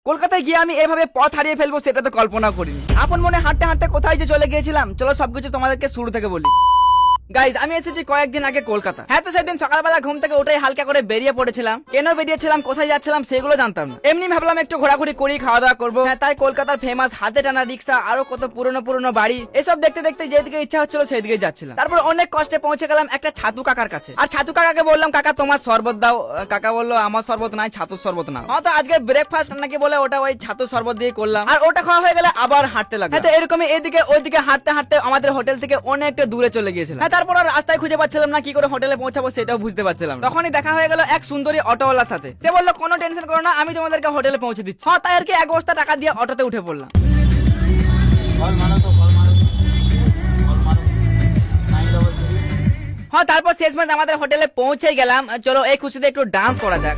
কলকাতায় গিয়ে আমি এভাবে পথ হারিয়ে ফেলবো সেটা তো কল্পনা করিনি। আপন মনে হাঁটতে হাঁটতে কোথায় যে চলে গিয়েছিলাম, চলো সবকিছু তোমাদেরকে শুরু থেকে বলি। গাইজ, আমি এসেছি কয়েকদিন আগে কলকাতা। হ্যাঁ, তো সেদিন সকালবেলা ঘুম থেকে উঠে হালকা করে বেরিয়ে পড়েছিলাম। কেন বেরিয়েছিলাম, কোথায় যাচ্ছিলাম সেগুলো জানতাম না। এমনি ভাবলাম একটু ঘোরাঘুরি করি, খাওয়া দাওয়া করবো। হ্যাঁ, তাই কলকাতার ফেমাস হাতে টানা রিক্সা, আরো কত পুরনো পুরনো বাড়ি, এসব দেখতে দেখতে যেদিকে ইচ্ছা হচ্ছিল সেদিকে যাচ্ছিলাম। তারপর অনেক কষ্টে পৌঁছে গেলাম একটা ছাতু কাকার কাছে। আর ছাতু কাকাকে বললাম, কাকা তোমার শরবত দাও। কাকা বললো, আমার শরবত নাই, ছাতুর শরবত নাও। তো আজকে ব্রেকফাস্ট নাকি বলে ওটা ওই ছাতুর শরবত দিয়ে করলাম। আর ওটা খাওয়া হয়ে গেলে আবার হাঁটতে লাগলো। তো এরকমই এদিকে ওইদিকে হাঁটতে হাঁটতে আমাদের হোটেল থেকে অনেকটা দূরে চলে গিয়েছিলাম। হ্যাঁ, তারপর আর রাস্তায় খুঁজে পাচ্ছিলাম না, কি করে হোটেলে পৌঁছাবো সেটাও বুঝতে পারছিলাম। তখনই দেখা হয়ে গেল এক সুন্দরী অটোওয়ালার সাথে। সে বললো, কোনো টেনশন করো না, আমি তোমাদেরকে হোটেলে পৌঁছে দিচ্ছি। হ্যাঁ, তাই আর কি 1 বস্তা টাকা দিয়ে অটোতে উঠে পড়লাম। হ্যাঁ, তারপর শেষমেশ আমাদের হোটেলে পৌঁছে গেলাম। চলো এই খুশিতে একটু ডান্স করা যাক।